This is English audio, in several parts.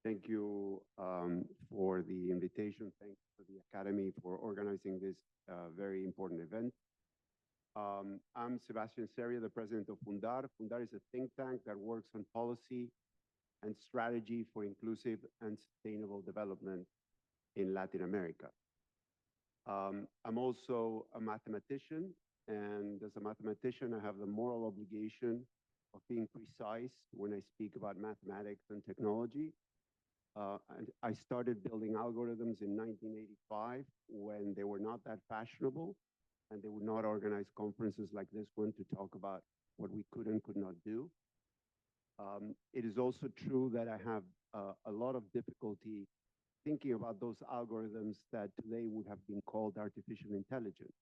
Thank you for the invitation. Thanks to the Academy for organizing this very important event. I'm Sebastián Ceria, the president of Fundar. Fundar is a think tank that works on policy and strategy for inclusive and sustainable development in Latin America. I'm also a mathematician, and as a mathematician, I have the moral obligation of being precise when I speak about mathematics and technology. And I started building algorithms in 1985 when they were not that fashionable, and they would not organize conferences like this one to talk about what we could and could not do. It is also true that I have a lot of difficulty thinking about those algorithms that today would have been called artificial intelligence.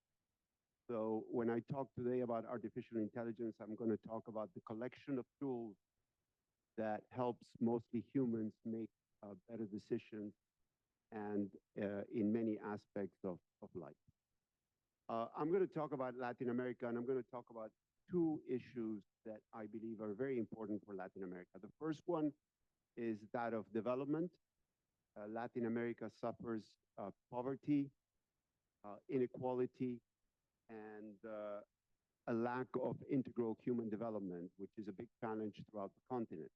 So when I talk today about artificial intelligence, I'm going to talk about the collection of tools that helps mostly humans make better decisions and in many aspects of life. I'm going to talk about Latin America, and I'm going to talk about two issues that I believe are very important for Latin America. The first one is that of development. Latin America suffers poverty, inequality, and a lack of integral human development, which is a big challenge throughout the continent.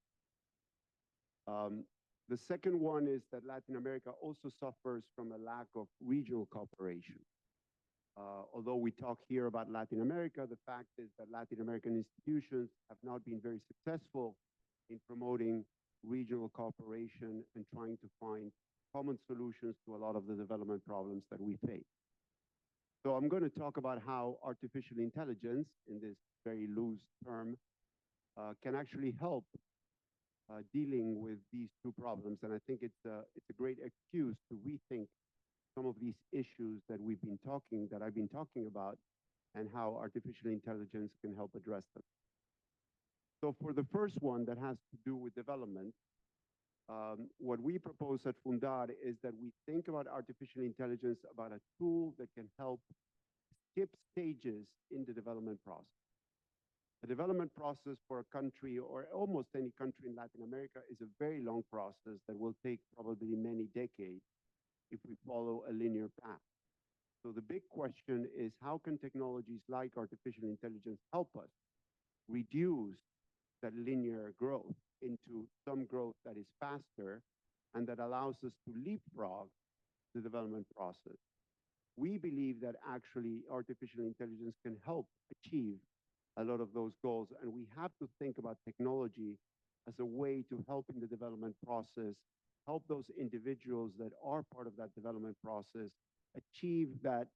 The second one is that Latin America also suffers from a lack of regional cooperation. Although we talk here about Latin America, the fact is that Latin American institutions have not been very successful in promoting regional cooperation and trying to find common solutions to a lot of the development problems that we face. So I'm going to talk about how artificial intelligence, in this very loose term, can actually help dealing with these two problems. And I think it's a great excuse to rethink some of these issues that I've been talking about, and how artificial intelligence can help address them. So for the first one that has to do with development, what we propose at Fundar is that we think about artificial intelligence about a tool that can help skip stages in the development process. The development process for a country, or almost any country in Latin America, is a very long process that will take probably many decades if we follow a linear path. So the big question is, how can technologies like artificial intelligence help us reduce that linear growth into some growth that is faster and that allows us to leapfrog the development process? We believe that actually artificial intelligence can help achieve a lot of those goals, and we have to think about technology as a way to help in the development process, help those individuals that are part of that development process achieve that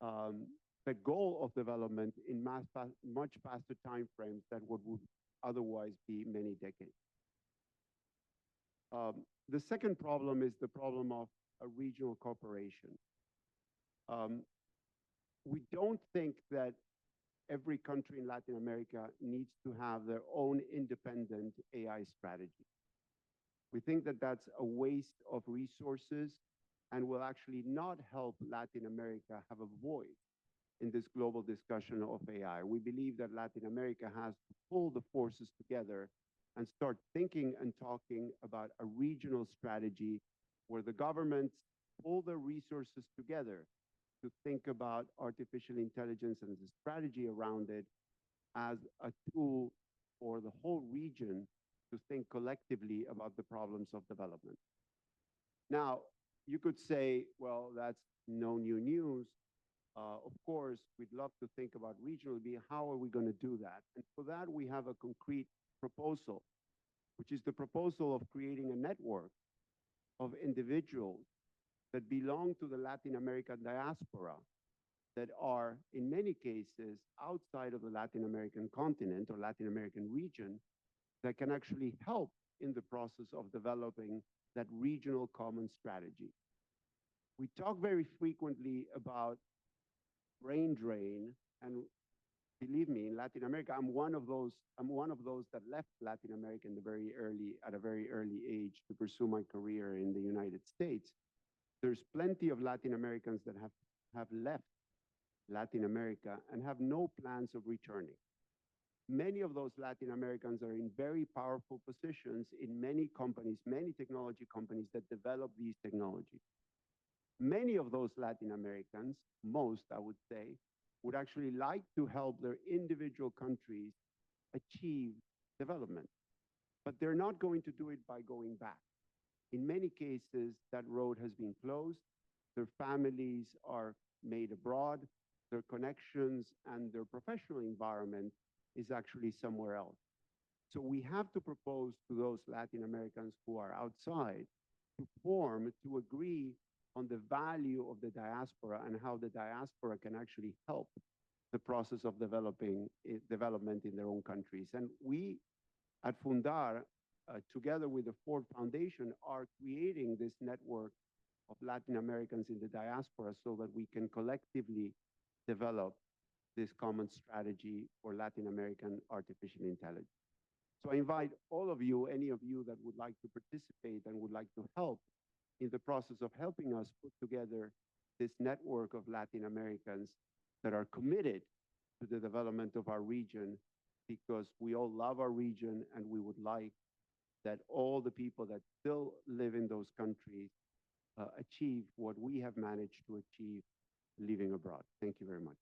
the goal of development in much faster time frames than what would otherwise be many decades. The second problem is the problem of a regional cooperation. We don't think that every country in Latin America needs to have their own independent AI strategy. We think that that's a waste of resources and will actually not help Latin America have a voice in this global discussion of AI. We believe that Latin America has to pull the forces together and start thinking and talking about a regional strategy where the governments pull their resources together to think about artificial intelligence and the strategy around it as a tool for the whole region to think collectively about the problems of development. Now, you could say, well, that's no new news. Of course, we'd love to think about regionally, how are we going to do that? And for that, we have a concrete proposal, which is the proposal of creating a network of individuals that belong to the Latin American diaspora, that are, in many cases, outside of the Latin American continent or Latin American region, that can actually help in the process of developing that regional common strategy. We talk very frequently about brain drain, and believe me, in Latin America, I'm one of those that left Latin America at a very early age to pursue my career in the United States. There's plenty of Latin Americans that have left Latin America and have no plans of returning. Many of those Latin Americans are in very powerful positions in many companies, many technology companies that develop these technologies. Many of those Latin Americans, most I would say, would actually like to help their individual countries achieve development, but they're not going to do it by going back. In many cases, that road has been closed. Their families are made abroad. Their connections and their professional environment is actually somewhere else. So we have to propose to those Latin Americans who are outside to agree on the value of the diaspora and how the diaspora can actually help the process of development in their own countries. And we at Fundar, together with the Ford Foundation, are creating this network of Latin Americans in the diaspora so that we can collectively develop this common strategy for Latin American artificial intelligence. So I invite all of you, any of you that would like to participate and would like to help in the process of helping us put together this network of Latin Americans that are committed to the development of our region, because we all love our region and we would like that all the people that still live in those countries achieve what we have managed to achieve living abroad. Thank you very much.